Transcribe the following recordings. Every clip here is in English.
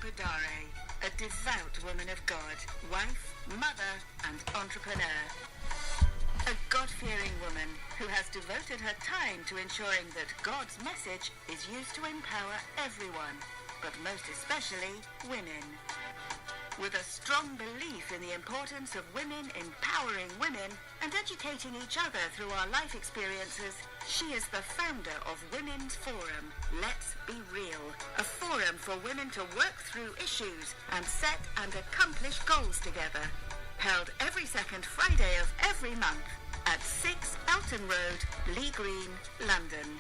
Opedare, a devout woman of God, wife, mother, and entrepreneur. A God-fearing woman who has devoted her time to ensuring that God's message is used to empower everyone, but most especially women. With a strong belief in the importance of women empowering women and educating each other through our life experiences, she is the founder of Women's Forum, Let's Be Real, a forum for women to work through issues and set and accomplish goals together. Held every second Friday of every month at 6 Elton Road, Lee Green, London.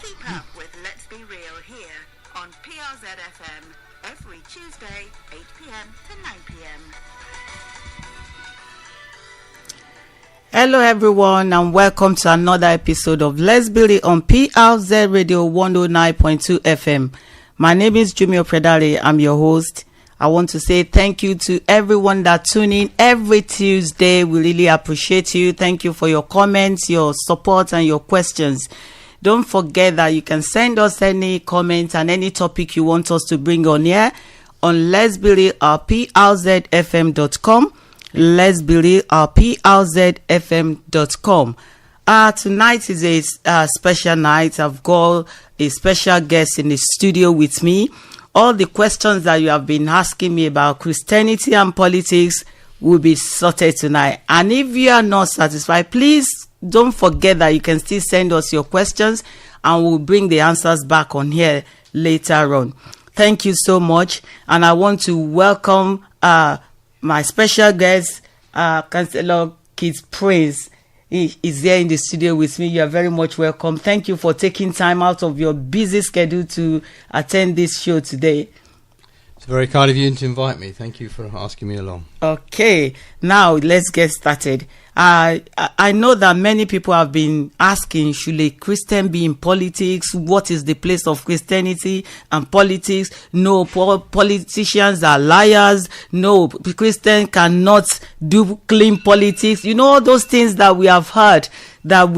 Keep up with Let's Be Real here on PRZ FM every Tuesday, 8 p.m. to 9 p.m. Hello everyone and welcome to another episode of Let's Be Real on PRZ Radio 109.2 FM. My name is Jummy Opedare. I'm your host. I want to say thank you to everyone that tune in every Tuesday. We really appreciate you. Thank you for your comments, your support and your questions. Don't forget that you can send us any comments and any topic you want us to bring on here on Let's Be Real at PRZFM.com. Let's Be Real at PRZFM.com. Tonight is a special night. I've got a special guest in the studio with me. All the questions that you have been asking me about Christianity and politics will be sorted tonight. And if you are not satisfied, please don't forget that you can still send us your questions and we'll bring the answers back on here later on. Thank you so much. And I want to welcome my special guest, Councillor Keith Prince. He is here in the studio with me. You are very much welcome. Thank you for taking time out of your busy schedule to attend this show today. It's very kind of you to invite me. Thank you for asking me along. Okay, now let's get started. I know that many people have been asking, should a Christian be in politics? What is the place of Christianity and politics? No, politicians are liars. No, Christian cannot do clean politics. You know, all those things that we have heard that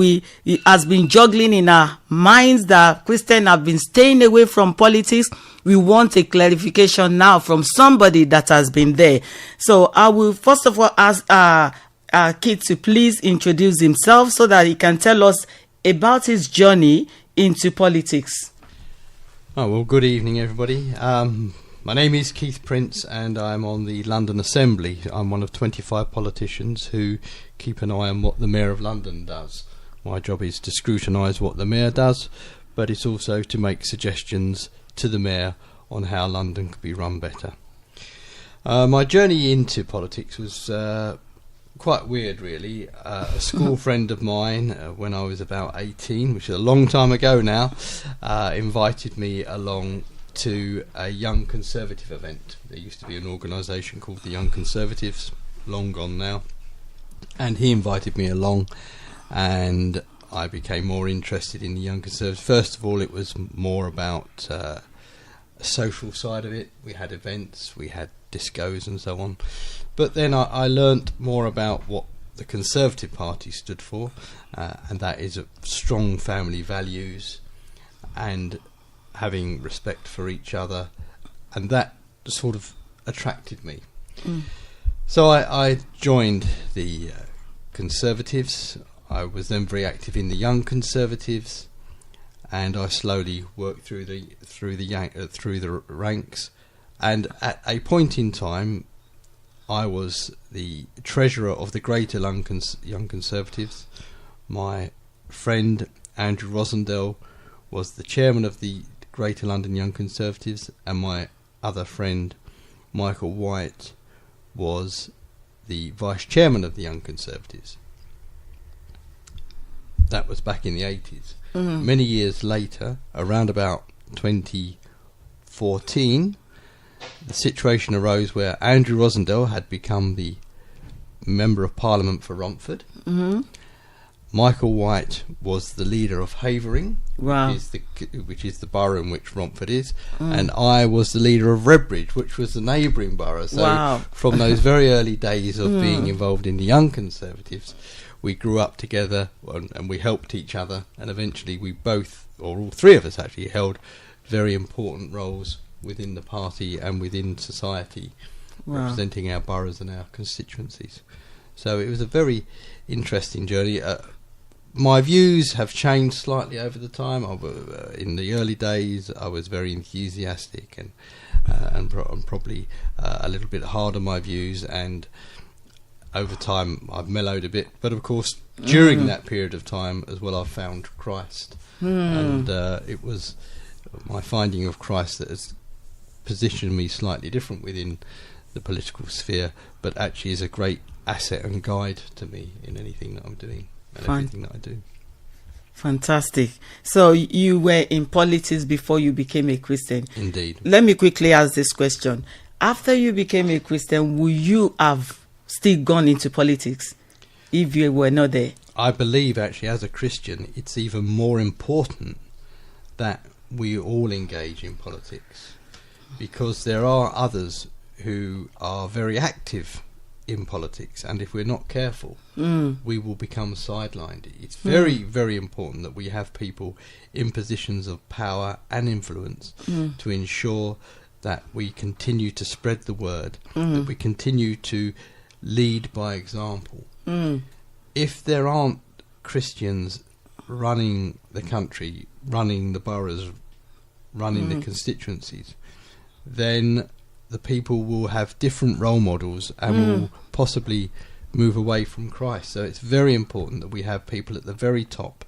it has been juggling in our minds, that Christians have been staying away from politics. We want a clarification now from somebody that has been there. So I will first of all ask Keith to please introduce himself so that he can tell us about his journey into politics. Oh, well, good evening, everybody. My name is Keith Prince and I'm on the London Assembly. I'm one of 25 politicians who keep an eye on what the Mayor of London does. My job is to scrutinise what the Mayor does, but it's also to make suggestions to the Mayor on how London could be run better. My journey into politics was quite weird, really. A school friend of mine, when I was about 18, which is a long time ago now, invited me along to a Young Conservative event. There used to be an organisation called the Young Conservatives, long gone now, and he invited me along and I became more interested in the Young Conservatives. First of all, it was more about a social side of it. We had events, we had discos and so on. But then I learnt more about what the Conservative Party stood for, and that is strong family values and having respect for each other, and that sort of attracted me. So I joined the Conservatives. I was then very active in the Young Conservatives, and I slowly worked through the ranks. And at a point in time, I was the treasurer of the Greater Young Conservatives. My friend Andrew Rosendale was the chairman of the Greater London Young Conservatives, and my other friend Michael White was the vice chairman of the Young Conservatives. That was back in the 80s. Many years later, around about 2014, the situation arose where Andrew Rosendale had become the Member of Parliament for Romford. Michael White was the leader of Havering, which is the borough in which Romford is, and I was the leader of Redbridge, which was the neighbouring borough. So from those very early days of being involved in the Young Conservatives, we grew up together and we helped each other, and eventually we both, or all three of us actually, held very important roles within the party and within society, representing our boroughs and our constituencies. So it was a very interesting journey. My views have changed slightly over the time. In the early days, I was very enthusiastic and probably a little bit hard on my views, and over time I've mellowed a bit. But of course, during that period of time as well, I've found Christ, and it was my finding of Christ that has positioned me slightly different within the political sphere, but actually is a great asset and guide to me in anything that I'm doing and everything that I do. Fantastic. So you were in politics before you became a Christian? Indeed. Let me quickly ask this question. After you became a Christian, would you have still gone into politics if you were not there? I believe actually as a Christian it's even more important that we all engage in politics, because there are others who are very active in politics, and if we're not careful, we will become sidelined. It's very, very important that we have people in positions of power and influence to ensure that we continue to spread the word, that we continue to lead by example. If there aren't Christians running the country, running the boroughs, running the constituencies, then the people will have different role models and will possibly move away from Christ. So it's very important that we have people at the very top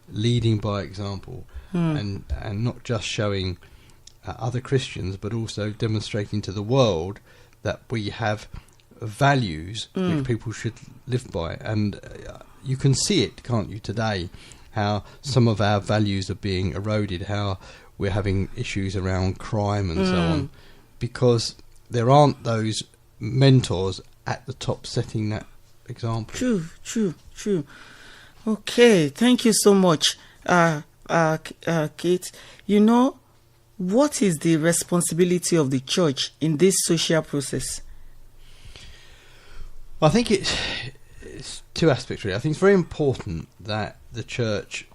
leading by example, and not just showing other Christians, but also demonstrating to the world that we have values which people should live by. And you can see it, can't you, today, how some of our values are being eroded, how we're having issues around crime and so on, because there aren't those mentors at the top setting that example. True. Okay, thank you so much, Kate. You know, what is the responsibility of the church in this social process? I think it's two aspects really. I think it's very important that the church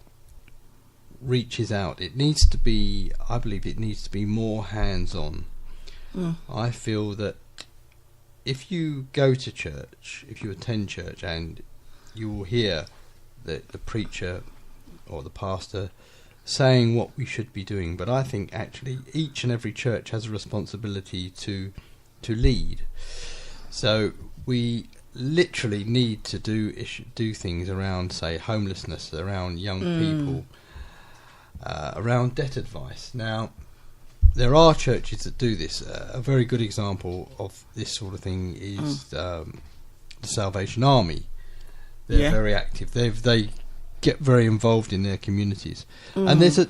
reaches out. It needs to be, I believe it needs to be more hands-on. I feel that if you go to church, if you attend church, and you will hear the preacher or the pastor saying what we should be doing, but I think actually each and every church has a responsibility to lead. So we literally need to do things around, say, homelessness, around young people, around debt advice. Now, there are churches that do this. A very good example of this sort of thing is the Salvation Army. They're very active. They get very involved in their communities, and there's a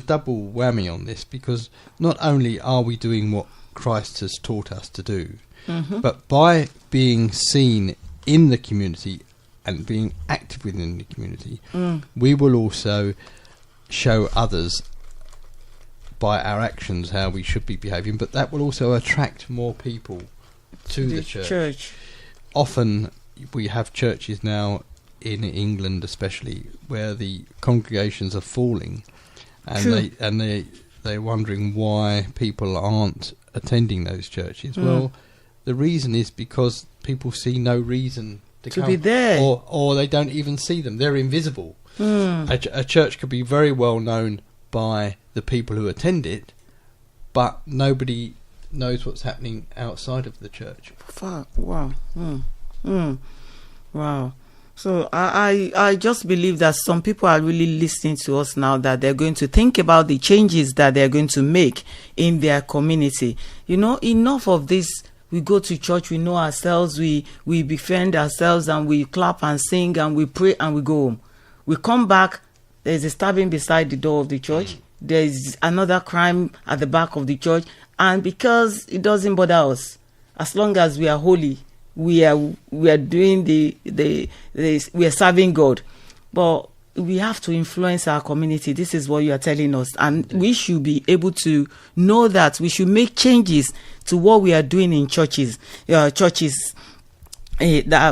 double whammy on this, because not only are we doing what Christ has taught us to do, but by being seen in the community and being active within the community, we will also show others by our actions how we should be behaving, but that will also attract more people to the church. Often we have churches now in England especially where the congregations are falling, and they're wondering why people aren't attending those churches. Well, the reason is because people see no reason to be there, or they don't even see them. They're invisible. A church could be very well known by the people who attend it, but nobody knows what's happening outside of the church. Wow. Wow. So I just believe that some people are really listening to us now, that they're going to think about the changes that they're going to make in their community. You know, enough of this. We go to church, we know ourselves, we befriend ourselves, and we clap and sing and we pray and we go home. We come back, there's a stabbing beside the door of the church, there's another crime at the back of the church, and because it doesn't bother us, as long as we are holy, we are doing we are serving God. But we have to influence our community. This is what you are telling us, and we should be able to know that we should make changes to what we are doing in churches. That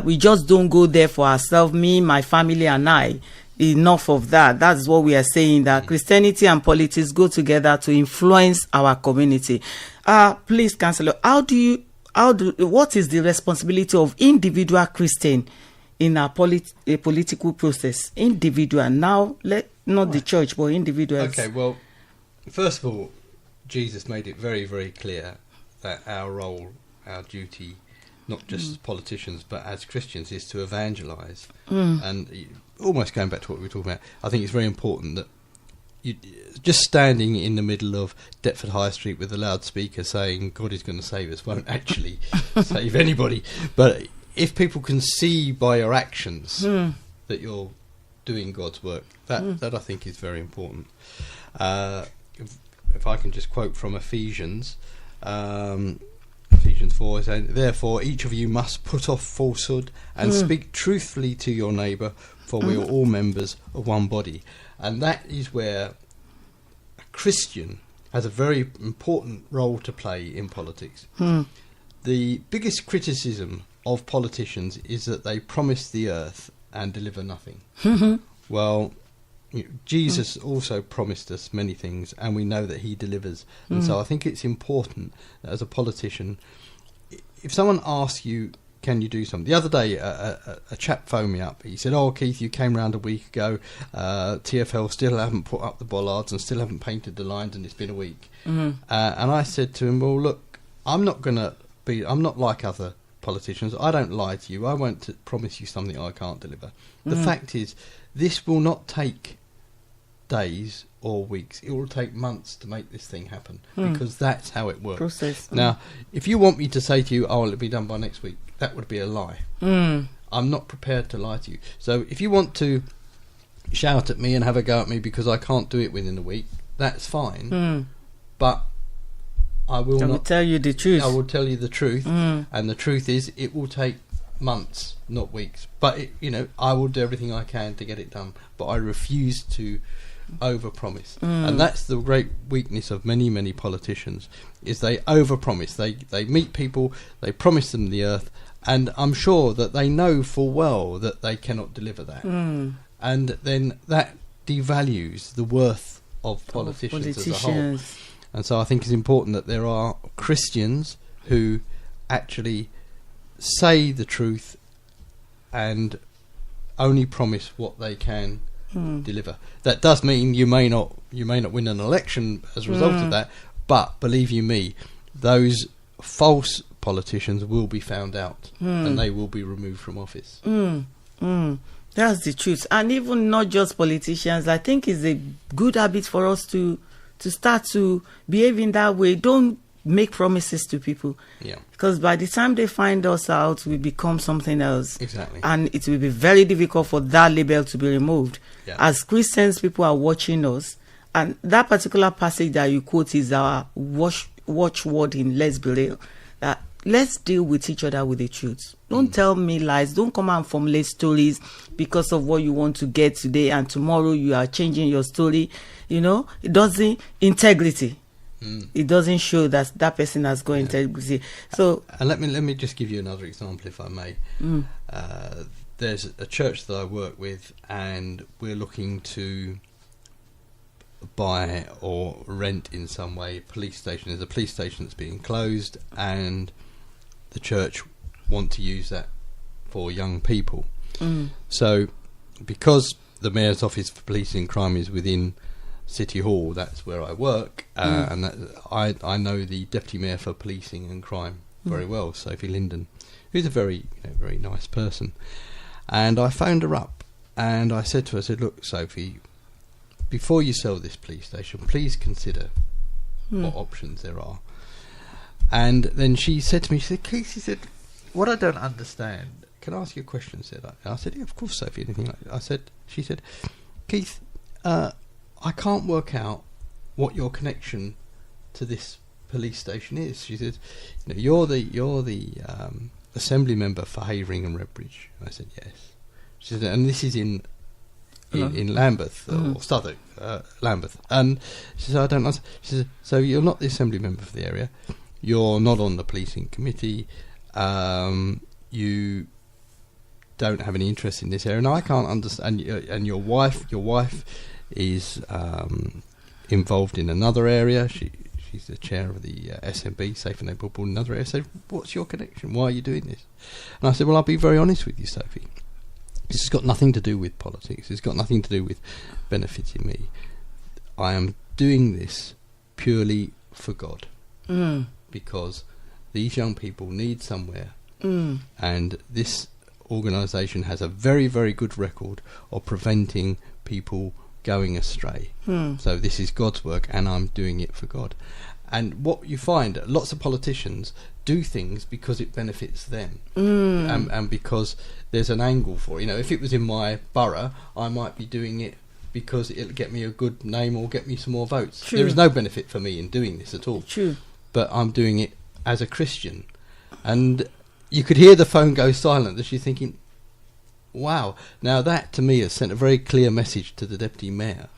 we just don't go there for ourselves, me, my family, and I. enough of that. That's what we are saying, that Christianity and politics go together to influence our community. Please, Councillor, what is the responsibility of individual Christian in our political process? Individual, now, not the church, but individuals. Okay, well, first of all, Jesus made it very, very clear that our role, our duty, not just as politicians but as Christians, is to evangelise. And almost going back to what we were talking about, I think it's very important that you just standing in the middle of Deptford High Street with a loudspeaker saying God is going to save us won't actually save anybody. But if people can see by your actions that you're doing God's work, that I think is very important. If I can just quote from Ephesians 4, saying, therefore each of you must put off falsehood and speak truthfully to your neighbour, for we are all members of one body. And that is where a Christian has a very important role to play in politics. The biggest criticism of politicians is that they promise the earth and deliver nothing. Well, Jesus also promised us many things, and we know that he delivers. And so I think it's important that as a politician, if someone asks you, can you do something? The other day, a chap phoned me up. He said, oh, Keith, you came round a week ago. TfL still haven't put up the bollards and still haven't painted the lines, and it's been a week. And I said to him, well, look, I'm not like other politicians. I don't lie to you. I won't promise you something I can't deliver. The fact is, this will not take days or weeks. It will take months to make this thing happen, because that's how it works. Process. Now, if you want me to say to you, oh, it'll be done by next week, that would be a lie. I'm not prepared to lie to you. So if you want to shout at me and have a go at me because I can't do it within a week, that's fine. But I will tell you the truth. I will tell you the truth, and the truth is it will take months, not weeks. But I will do everything I can to get it done. But I refuse to overpromise, and that's the great weakness of many politicians, is they overpromise. They meet people, they promise them the earth, and I'm sure that they know full well that they cannot deliver that, and then that devalues the worth of politicians as a whole. And so I think it's important that there are Christians who actually say the truth and only promise what they can deliver. That does mean you may not win an election as a result of that, but believe you me, those false politicians will be found out and they will be removed from office. That's the truth. And even not just politicians, I think it's a good habit for us to start to behave in that way. Don't make promises to people. Yeah. Because by the time they find us out, we become something else. Exactly. And it will be very difficult for that label to be removed. Yeah. As Christians, people are watching us. And that particular passage that you quote is our watchword in Let's Be Real. That let's deal with each other with the truth. Don't tell me lies. Don't come and formulate stories because of what you want to get today, and tomorrow you are changing your story. It doesn't integrity. It doesn't show that that person has got integrity. So, and let me just give you another example, if I may. There's a church that I work with, and we're looking to buy or rent in some way a police station. There's a police station that's being closed, and the church want to use that for young people. So, because the Mayor's Office for Policing and Crime is within City Hall, that's where I work, and I know the Deputy Mayor for Policing and Crime very well, Sophie Linden, who's a very very nice person. And I phoned her up and I said to her, look, Sophie, before you sell this police station, please consider what options there are. And then she said to me, Keith, she said, what I don't understand, can I ask you a question? I said, yeah, of course, Sophie, anything like that. She said, Keith, I can't work out what your connection to this police station is. She said, you're the assembly member for Havering and Redbridge. And I said, yes. She said, and this is in Lambeth or Southwark, Lambeth. And she said, I don't know. She said, so you're not the assembly member for the area. You're not on the policing committee. You don't have any interest in this area, and I can't understand. And your wife is involved in another area. She's the chair of the SMB, Safe and Neighbourhood Board, in another area. So, what's your connection? Why are you doing this? And I said, well, I'll be very honest with you, Sophie. This has got nothing to do with politics. It's got nothing to do with benefiting me. I am doing this purely for God, because these young people need somewhere, and this organisation has a very, very good record of preventing people going astray. So this is God's work, and I'm doing it for God. And what you find, lots of politicians do things because it benefits them, and because there's an angle for it. You know, if it was in my borough, I might be doing it because it'll get me a good name or get me some more votes. True. There is no benefit for me in doing this at all. True. But I'm doing it as a Christian. And you could hear the phone go silent as you're thinking, wow. Now that to me has sent a very clear message to the deputy mayor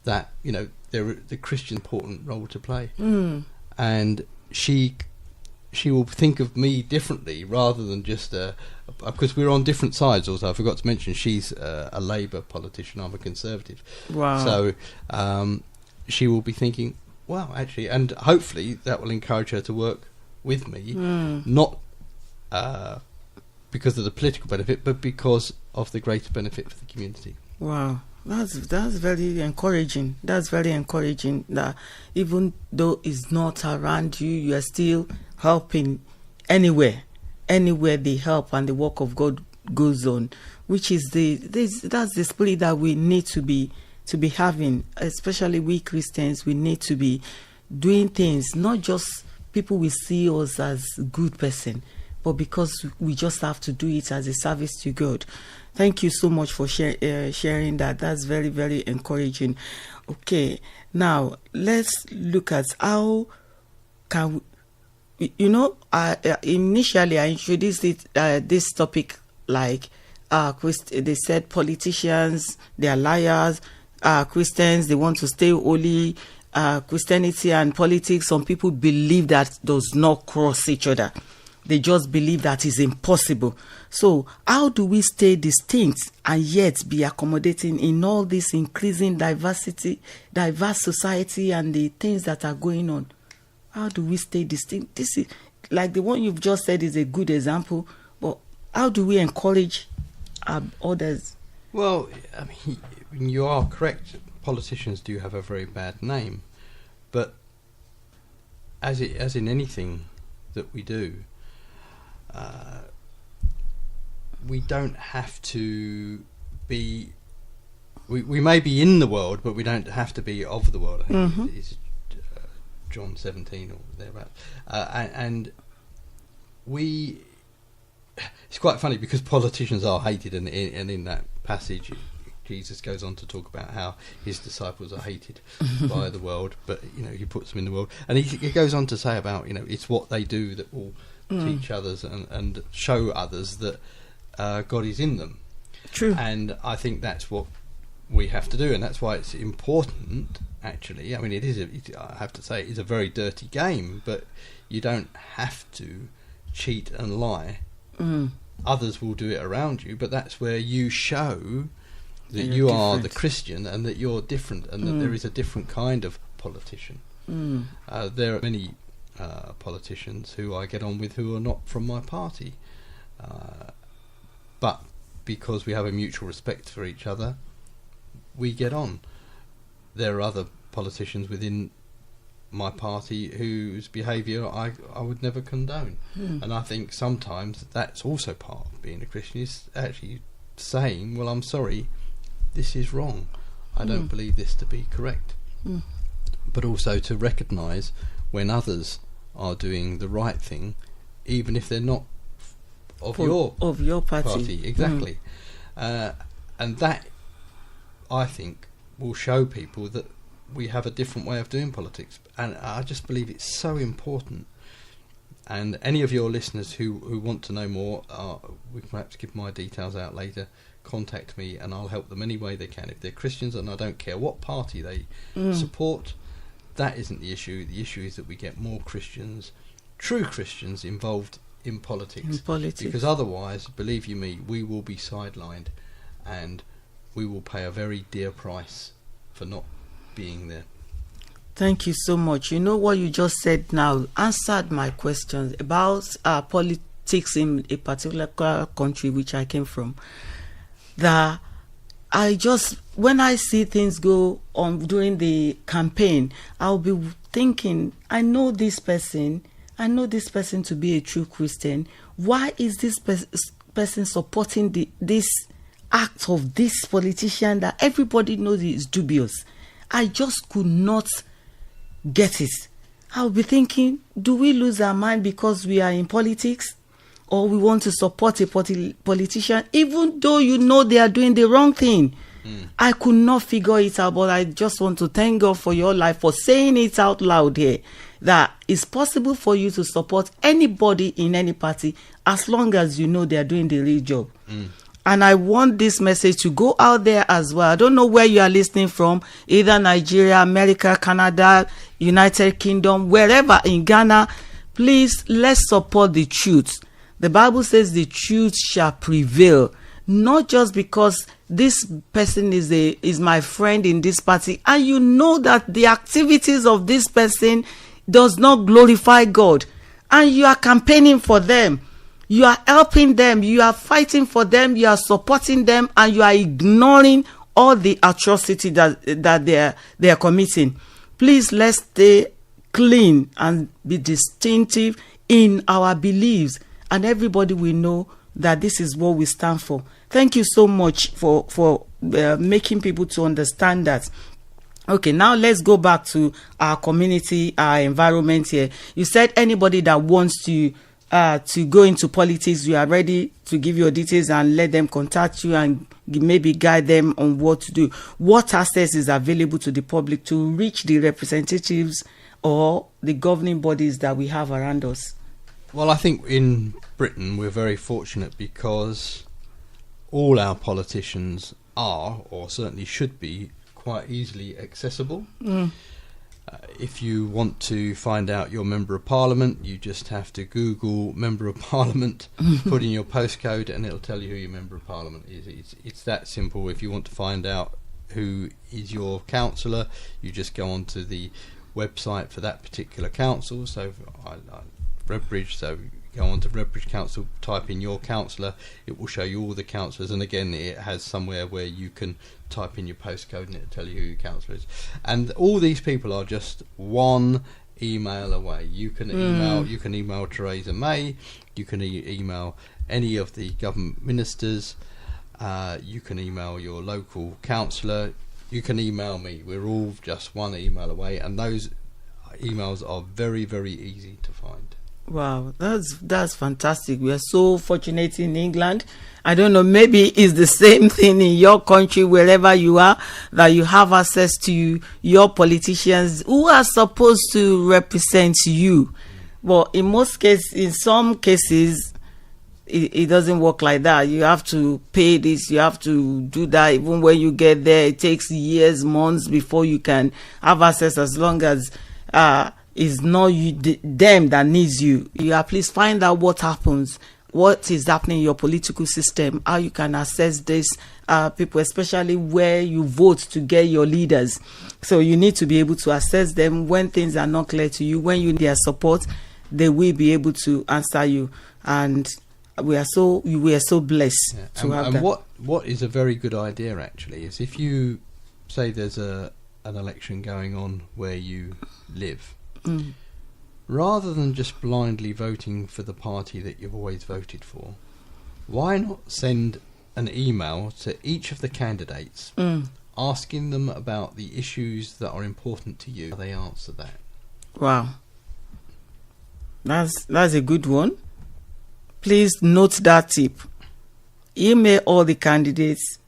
that, you know, the Christian important role to play. And she will think of me differently rather than just because we're on different sides. Also, I forgot to mention she's a Labour politician, I'm a Conservative. Wow. So she will be thinking, wow, actually, and hopefully that will encourage her to work with me, not because of the political benefit, but because of the greater benefit for the community. Wow. That's very encouraging. That's very encouraging that even though it's not around you, you are still helping anywhere they help and the work of God goes on, which is that's the spirit that we need to be having, especially we Christians. We need to be doing things, not just people will see us as a good person, but because we just have to do it as a service to God. Thank you so much for sharing that. That's very, very encouraging. Okay, now let's look at how can we, initially I introduced this topic like they said politicians, they are liars, Christians, they want to stay holy, Christianity and politics, some people believe that does not cross each other. They just believe that is impossible. So how do we stay distinct and yet be accommodating in all this increasing diverse society and the things that are going on? How do we stay distinct? This is like the one you've just said is a good example, but how do we encourage others? Well, I mean, you are correct. Politicians do have a very bad name, but as in anything that we do, we don't have to be. We may be in the world, but we don't have to be of the world. I think it's John 17 or thereabouts, and we. It's quite funny because politicians are hated, and in that passage, Jesus goes on to talk about how his disciples are hated by the world, but he puts them in the world, and he goes on to say about it's what they do that will teach others and show others that God is in them. True. And I think that's what we have to do, and that's why it's important. Actually, I mean, I have to say, it's a very dirty game, but you don't have to cheat and lie. Others will do it around you, but that's where you show that you are the Christian and that you're different, and that there is a different kind of politician. There are many politicians who I get on with who are not from my party, but because we have a mutual respect for each other, we get on. There are other politicians within my party whose behaviour I would never condone, and I think sometimes that's also part of being a Christian, is actually saying, well, I'm sorry, this is wrong, I don't believe this to be correct, but also to recognise when others are doing the right thing, even if they're not of your party. Exactly. And that, I think, will show people that we have a different way of doing politics, and I just believe it's so important. And any of your listeners who want to know more, we can perhaps give my details out later. Contact me and I'll help them any way they can. If they're Christians, and I don't care what party they support, that isn't the issue. The issue is that we get more Christians, true Christians, involved in politics. In politics. Because otherwise, believe you me, we will be sidelined and we will pay a very dear price for not being there. Thank you so much. You know what you just said now answered my questions about politics in a particular country which I came from. That when I see things go on during the campaign, I'll be thinking, I know this person to be a true Christian. Why is this person supporting this act of this politician that everybody knows is dubious? I just could not get it. I'll be thinking, do we lose our mind because we are in politics, or we want to support a politician even though you know they are doing the wrong thing? I could not figure it out, but I just want to thank God for your life, for saying it out loud here, that it's possible for you to support anybody in any party as long as you know they are doing the real job. And I want this message to go out there as well. I don't know where you are listening from, either Nigeria, America, Canada, United Kingdom, wherever in Ghana. Please, let's support the truth. The Bible says the truth shall prevail. Not just because this person is my friend in this party, and you know that the activities of this person does not glorify God, and you are campaigning for them, you are helping them, you are fighting for them, you are supporting them, and you are ignoring all the atrocity that they are committing. Please, let's stay clean and be distinctive in our beliefs, and everybody will know that this is what we stand for. Thank you so much for making people to understand that. Okay, now let's go back to our community, our environment here. You said anybody that wants to go into politics, you are ready to give your details and let them contact you and maybe guide them on what to do. What access is available to the public to reach the representatives or the governing bodies that we have around us? Well, I think in Britain we're very fortunate because all our politicians are, or certainly should be, quite easily accessible. If you want to find out your Member of Parliament, you just have to Google Member of Parliament, put in your postcode, and it'll tell you who your Member of Parliament is. It's that simple. If you want to find out who is your councillor, you just go onto the website for that particular council. So Redbridge, so go on to Redbridge Council, type in your councillor, it will show you all the councillors, and again it has somewhere where you can type in your postcode and it'll tell you who your councillor is. And all these people are just one email away. You can email Theresa May, you can email any of the government ministers, you can email your local councillor, you can email me. We're all just one email away, and those emails are very, very easy to find. Wow, that's fantastic. We are so fortunate in England. I don't know, maybe it's the same thing in your country, wherever you are, that you have access to your politicians who are supposed to represent you. But in some cases, it doesn't work like that. You have to pay this, you have to do that. Even when you get there, it takes years, months before you can have access, as long as it's not them that needs you. You at least find out what happens, what is happening in your political system, how you can access this people, especially where you vote to get your leaders. So you need to be able to access them when things are not clear to you. When you need their support, they will be able to answer you. And we are so blessed to have that. What is a very good idea actually is, if you say there's an election going on where you live, rather than just blindly voting for the party that you've always voted for, why not send an email to each of the candidates asking them about the issues that are important to you? How they answer that. Wow, that's a good one. Please note that tip. Email all the candidates,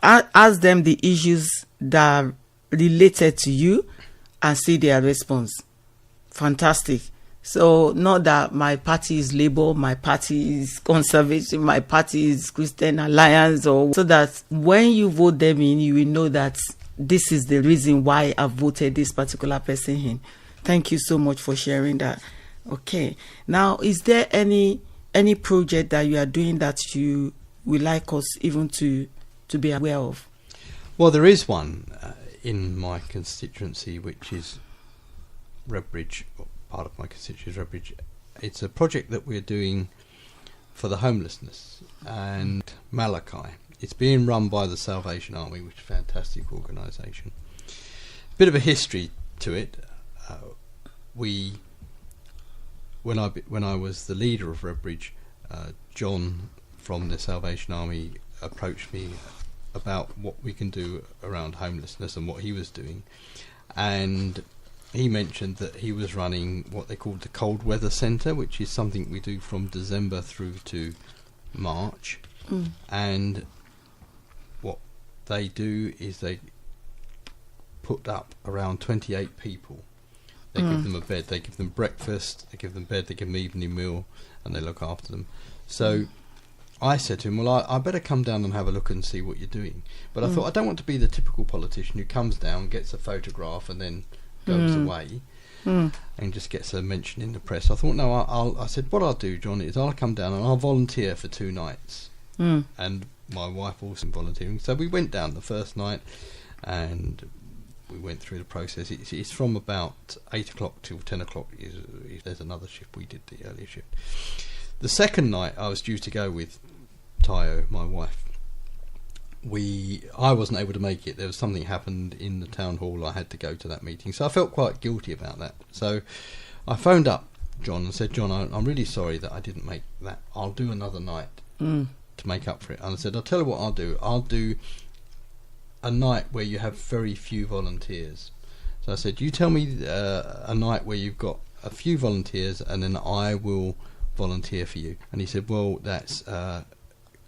ask them the issues that are related to you, and see their response. Fantastic. So not that my party is Labour, my party is Conservative, my party is Christian Alliance, or so that when you vote them in, you will know that this is the reason why I voted this particular person in. Thank you so much for sharing that. Okay. Now, is there any project that you are doing that you would like us even to be aware of? Well, there is one in my constituency, which is Redbridge. Part of my constituency is Redbridge. It's a project that we're doing for the homelessness and Malachi. It's being run by the Salvation Army, which is a fantastic organisation. Bit of a history to it. When I was the leader of Redbridge, John from the Salvation Army approached me about what we can do around homelessness and what he was doing, and he mentioned that he was running what they called the Cold Weather Centre, which is something we do from December through to March. And what they do is they put up around 28 people. They give them a bed, they give them breakfast, they give them bed, they give them evening meal, and they look after them. So I said to him, well, I better come down and have a look and see what you're doing. But I thought, I don't want to be the typical politician who comes down, gets a photograph, and then goes away and just gets a mention in the press. I thought, no, I said, what I'll do, John, is I'll come down and I'll volunteer for 2 nights. And my wife also volunteering. So we went down the first night and we went through the process. It's from about 8 o'clock till 10 o'clock. There's another shift. We did the earlier shift. The second night I was due to go with Tayo, my wife. I wasn't able to make it. There was something happened in the town hall. I had to go to that meeting, so I felt quite guilty about that. So I phoned up John and said, John, I'm really sorry that I didn't make that. I'll do another night to make up for it. And I said, I'll tell you what I'll do. I'll do a night where you have very few volunteers. So I said, you tell me a night where you've got a few volunteers, and then I will volunteer for you. And he said, well, that's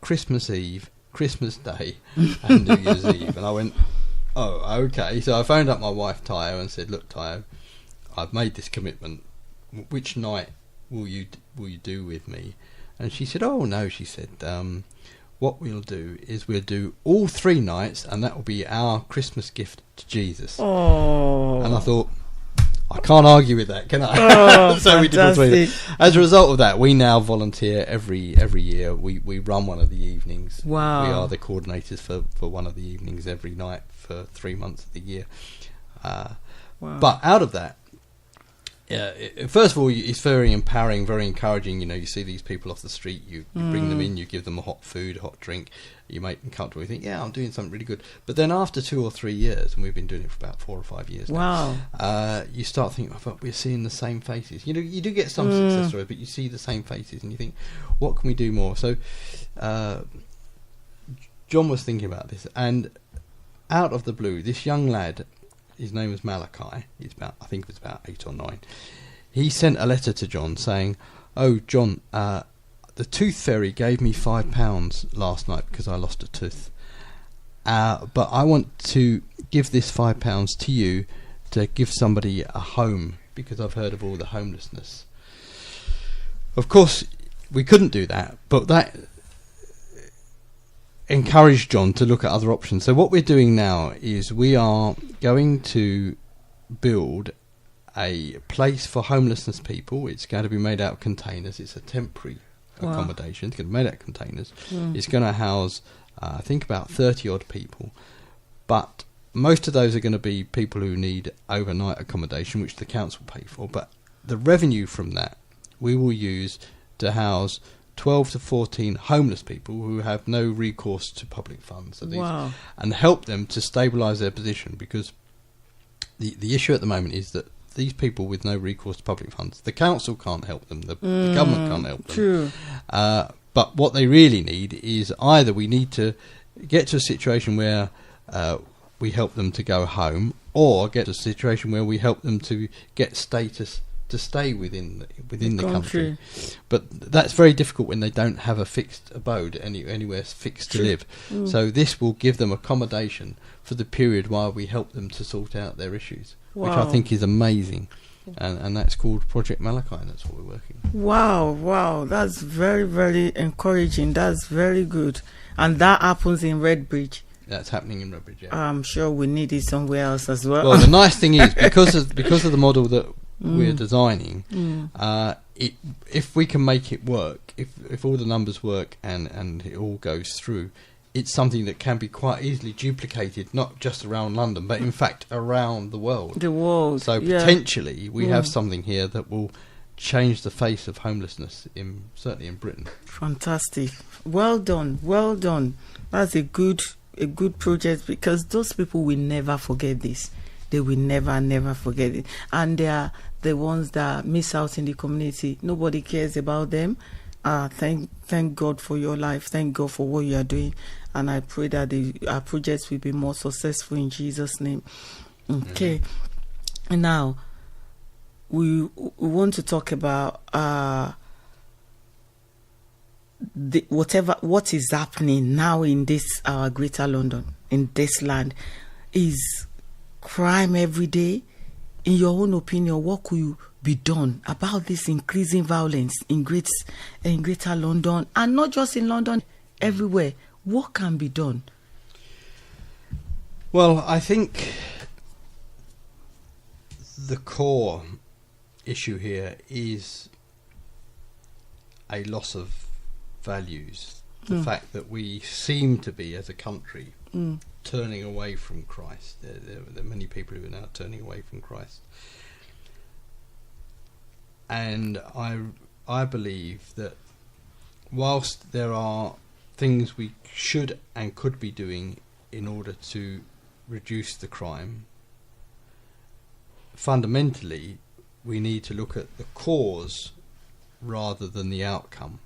Christmas Eve, Christmas Day and New Year's Eve. And I went, oh, okay. So I phoned up my wife Tayo and said, look, Tayo, I've made this commitment. Which night will you do with me? And she said, oh no, she said, what we'll do is we'll do all 3 nights, and that will be our Christmas gift to Jesus. Oh. And I thought, I can't argue with that, can I? Oh, so we did all 3. fantastic. As a result of that, we now volunteer every year. We run one of the evenings. Wow. We are the coordinators for one of the evenings every night for 3 months of the year. Wow. But out of that, first of all, it's very empowering, very encouraging. You see these people off the street, you bring them in, you give them a hot food, a hot drink, you make them comfortable, you think, yeah, I'm doing something really good. But then after 2 or 3 years, and we've been doing it for about 4 or 5 years Wow. now, you start thinking, oh, but we're seeing the same faces. You do get some success stories, but you see the same faces, and you think, what can we do more? So John was thinking about this, and out of the blue, this young lad, his name was Malachi, I think he was about 8 or 9, he sent a letter to John saying, oh, John, the tooth fairy gave me £5 last night because I lost a tooth. But I want to give this £5 to you to give somebody a home because I've heard of all the homelessness. Of course, we couldn't do that, but that encouraged John to look at other options. So what we're doing now is we are going to build a place for homelessness people. It's going to be made out of containers. It's a temporary accommodation. It's going to be made out of containers. It's going to house, I think, about 30 odd people. But most of those are going to be people who need overnight accommodation, which the council pay for. But the revenue from that we will use to house 12 to 14 homeless people who have no recourse to public funds. So and help them to stabilise their position, because the issue at the moment is that these people with no recourse to public funds, the council can't help them, the government can't help them. True. But what they really need is either we need to get to a situation where we help them to go home, or get to a situation where we help them to get status to stay within the country. But that's very difficult when they don't have a fixed abode, anywhere fixed to live. So this will give them accommodation for the period while we help them to sort out their issues, which I think is amazing. And that's called Project Malachi, and that's what we're working on. Wow, that's very, very encouraging. That's very good. And that happens in Redbridge. That's happening in Redbridge, yeah. I'm sure we need it somewhere else as well. Well, the nice thing is, because of the model that we're designing, if we can make it work, if all the numbers work and it all goes through, it's something that can be quite easily duplicated, not just around London, but in fact around the world. The world. So potentially we have something here that will change the face of homelessness, certainly in Britain. Fantastic. Well done. Well done. That's a good project, because those people will never forget this. They will never forget it. And they are the ones that miss out in the community. Nobody cares about them. Thank God for your life. Thank God for what you are doing. And I pray that our projects will be more successful in Jesus' name. Okay. And now, we want to talk about what is happening now in this Greater London, in this land. Is crime every day? In your own opinion, what could be done about this increasing violence in Greater London, and not just in London, everywhere? What can be done? Well, I think the core issue here is a loss of values. The fact that we seem to be, as a country, turning away from Christ. There are many people who are now turning away from Christ. And I believe that whilst there are things we should and could be doing in order to reduce the crime, fundamentally we need to look at the cause rather than the outcome.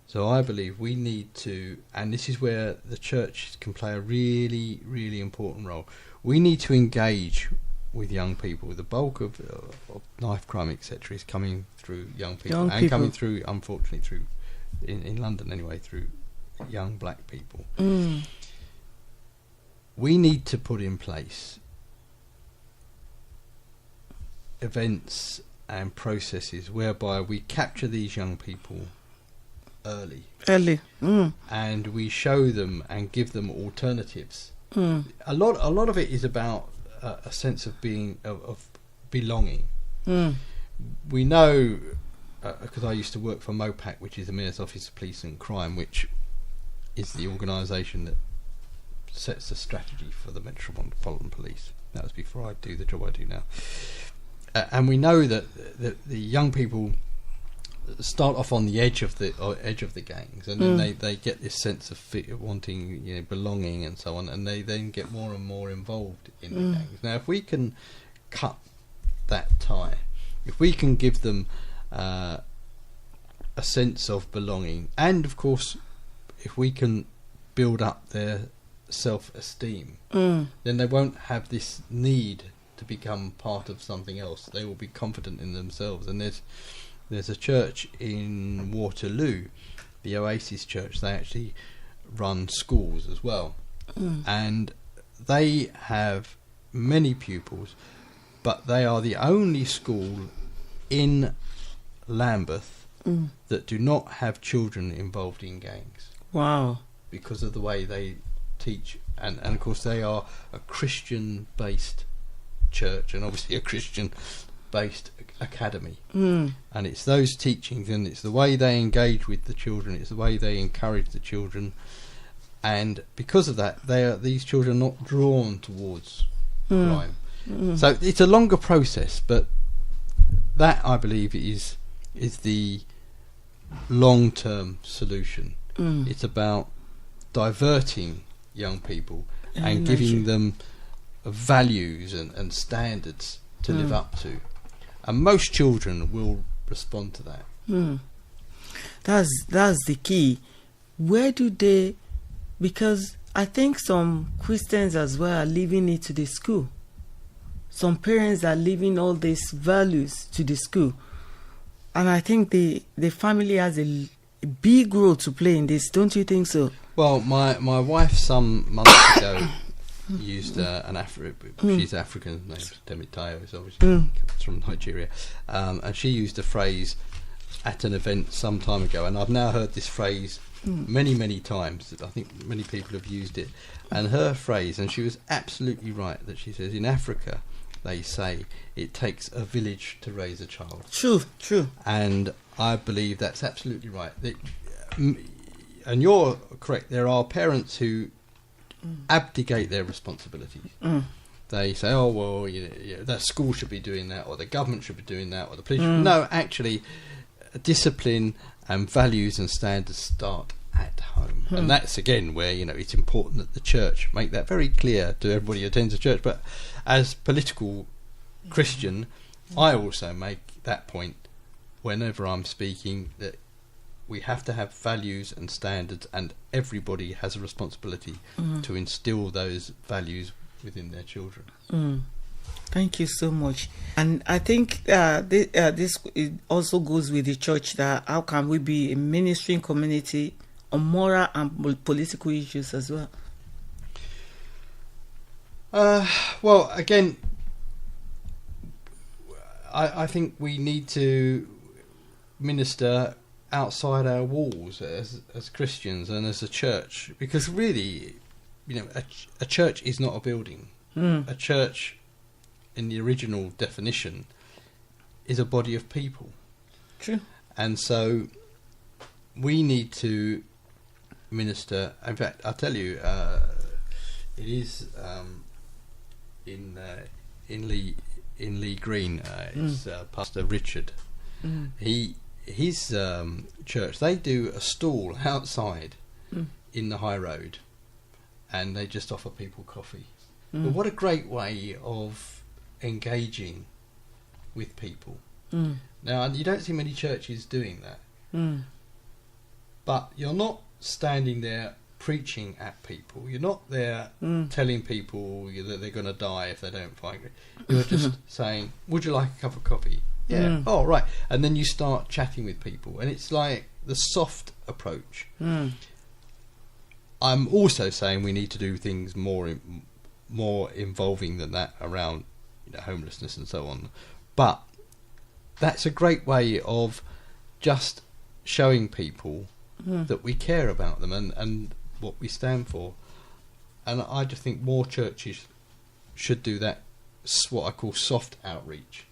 So I believe we need to, and this is where the church can play a really, really important role, we need to engage with young people. The bulk of knife crime, etc., is coming through young people, coming through, unfortunately, through in London anyway, through young black people. We need to put in place events and processes whereby we capture these young people early, and we show them and give them alternatives. A lot of it is about a sense of being of belonging. We know, because I used to work for MOPAC, which is the Mayor's Office of Police and Crime, which is the organisation that sets the strategy for the Metropolitan Police. That was before I do the job I do now. And we know that the young people start off on the edge of the gangs, and then they get this sense of wanting, belonging and so on, and they then get more and more involved in the gangs. Now, if we can cut that tie, if we can give them a sense of belonging, and of course, if we can build up their self-esteem, then they won't have this need to become part of something else. They will be confident in themselves. And there's a church in Waterloo, the Oasis Church. They actually run schools as well, and they have many pupils, but they are the only school in Lambeth that do not have children involved in gangs. Wow. Because of the way they teach, and of course they are a Christian-based church, and obviously a Christian-based academy, and it's those teachings, and it's the way they engage with the children, it's the way they encourage the children, and because of that, these children are not drawn towards crime. So it's a longer process, but that, I believe, is the long-term solution. It's about diverting young people and giving them values and standards to live up to, and most children will respond to that. That's the key. Where do they? Because I think some Christians as well are leaving it to the school. Some parents are leaving all these values to the school, and I think the family has a big role to play in this. Don't you think so? Well, my wife some months ago used she's African, named Temitayo, so obviously comes from Nigeria, and she used a phrase at an event some time ago, and I've now heard this phrase many times. I think many people have used it, and her phrase, and she was absolutely right, that she says in Africa they say it takes a village to raise a child. True. And I believe that's absolutely right. And you're correct. There are parents who abdicate their responsibilities. They say, "Oh well, the school should be doing that, or the government should be doing that, or the police." No, actually, discipline and values and standards start at home, and that's again where it's important that the church make that very clear to everybody who attends the church. But as political Christian, I also make that point whenever I'm speaking, that we have to have values and standards, and everybody has a responsibility to instill those values within their children. Thank you so much. And I think this it also goes with the church, that how can we be a ministering community on moral and political issues as well? Well, again, I think we need to minister outside our walls as Christians and as a church, because really, a church is not a building. A church, in the original definition, is a body of people. True. And so we need to minister. In fact, I'll tell you, it is in Lee Green. It's Pastor Richard. His church, they do a stall outside in the high road, and they just offer people coffee. But what a great way of engaging with people. Now, you don't see many churches doing that. But you're not standing there preaching at people. You're not there telling people that they're going to die if they don't find it. You're just saying, "Would you like a cup of coffee?" Yeah. Oh, right. And then you start chatting with people, and it's like the soft approach. I'm also saying we need to do things more involving than that around homelessness and so on. But that's a great way of just showing people that we care about them and what we stand for. And I just think more churches should do that, what I call soft outreach.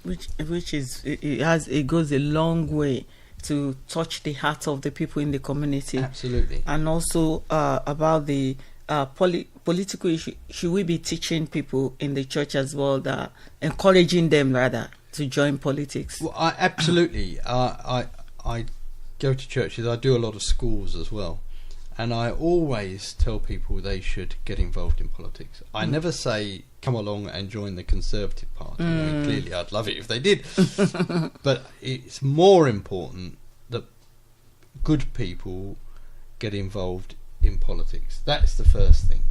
Which is, it goes a long way to touch the heart of the people in the community. Absolutely. And also about the political issue, should we be teaching people in the church as well, that encouraging them rather to join politics? Well, absolutely. I go to churches. I do a lot of schools as well, and I always tell people they should get involved in politics. I never say come along and join the Conservative Party. I mean, clearly I'd love it if they did. But it's more important that good people get involved in politics. That's the first thing.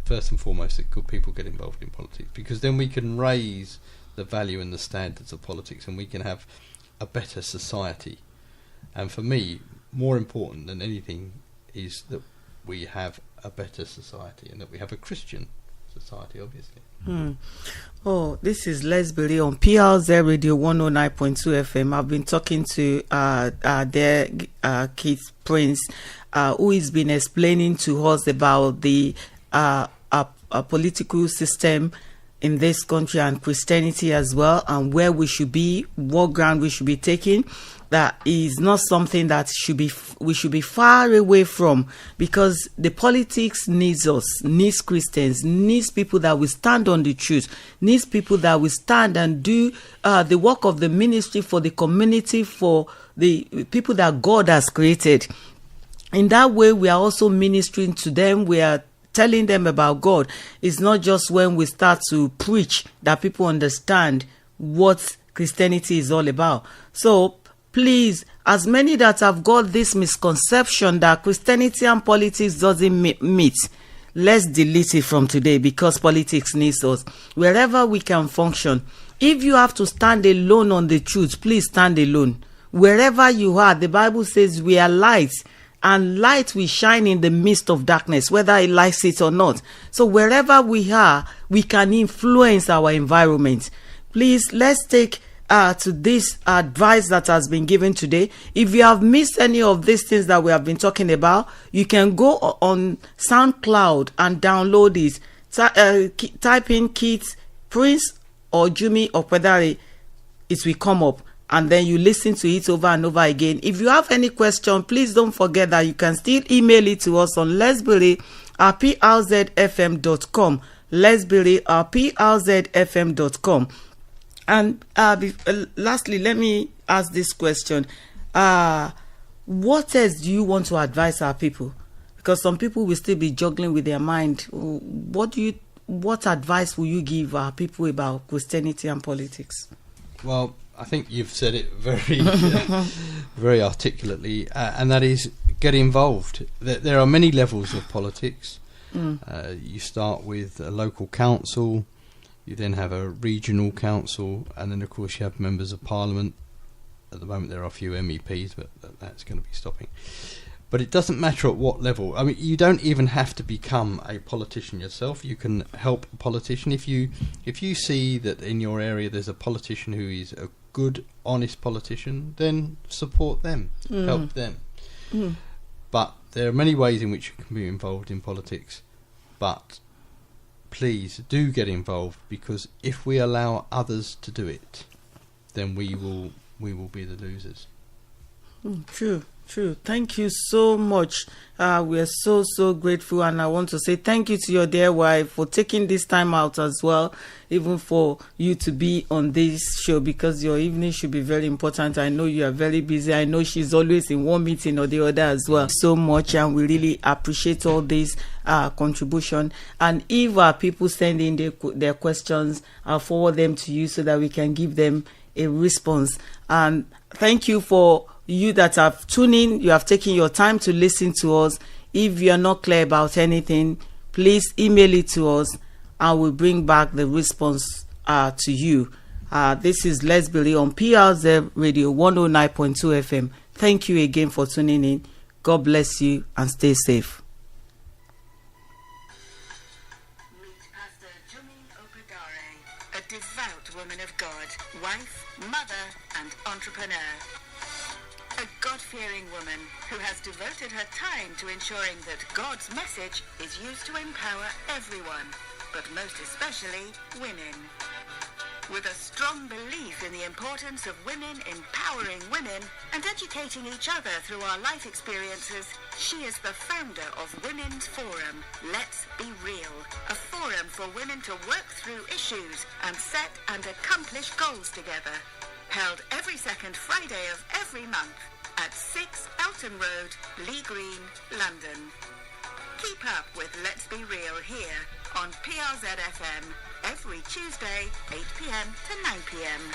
First and foremost, that good people get involved in politics, because then we can raise the value and the standards of politics, and we can have a better society. And for me, more important than anything is that we have a better society, and that we have a Christian society, obviously. Oh, this is Let's Be Real on PLZ Radio 109.2 FM. I've been talking to Keith Prince, who has been explaining to us about the political system in this country and Christianity as well, and where we should be, what ground we should be taking. That is not something that we should be far away from, because the politics needs us, needs Christians, needs people that will stand on the truth, needs people that will stand and do the work of the ministry for the community, for the people that God has created. In that way, we are also ministering to them. We are telling them about God. It's not just when we start to preach that people understand what Christianity is all about. So please, as many that have got this misconception that Christianity and politics doesn't meet, let's delete it from today, because politics needs us. Wherever we can function, if you have to stand alone on the truth, please stand alone. Wherever you are, the Bible says we are light, and light will shine in the midst of darkness, whether it likes it or not. So wherever we are, we can influence our environment. Please, let's take to this advice that has been given today. If you have missed any of these things that we have been talking about, you can go on SoundCloud and download it. type in Keith Prince or Jummy Opedare, it will come up, and then you listen to it over and over again. If you have any question, please don't forget that you can still email it to us on lesbury@plzfm.com, lesbury@plzfm.com. And lastly, let me ask this question. What else do you want to advise our people? Because some people will still be juggling with their mind. What advice will you give our people about Christianity and politics? Well, I think you've said it very, very articulately, and that is get involved. There are many levels of politics. You start with a local council, you then have a regional council, and then of course you have members of parliament. At the moment there are a few MEPs, but that's going to be stopping. But it doesn't matter at what level. I mean, you don't even have to become a politician yourself. You can help a politician. If you see that in your area there's a politician who is a good, honest politician, then support them, help them. But there are many ways in which you can be involved in politics. But please do get involved, because if we allow others to do it, then we will be the losers. True. Thank you so much. We are so grateful, and I want to say thank you to your dear wife for taking this time out as well, even for you to be on this show, because your evening should be very important. I know you are very busy. I know she's always in one meeting or the other as well. So much, and we really appreciate all this contribution. And if our people send in their questions, I'll forward them to you so that we can give them a response. And thank you for you that have tuned in. You have taken your time to listen to us. If you are not clear about anything, please email it to us, and we'll bring back the response to you. This is Lesbury on PRZ Radio 109.2 FM. Thank you again for tuning in. God bless you and stay safe. Meet Pastor Jummy Opedare, a devout woman of God, wife, mother, and entrepreneur. A God-fearing woman who has devoted her time to ensuring that God's message is used to empower everyone, but most especially women. With a strong belief in the importance of women empowering women and educating each other through our life experiences, she is the founder of Women's Forum, Let's Be Real, a forum for women to work through issues and set and accomplish goals together. Held every second Friday of every month at 6 Elton Road, Lee Green, London. Keep up with Let's Be Real here on PRZ FM every Tuesday, 8 p.m. to 9 p.m.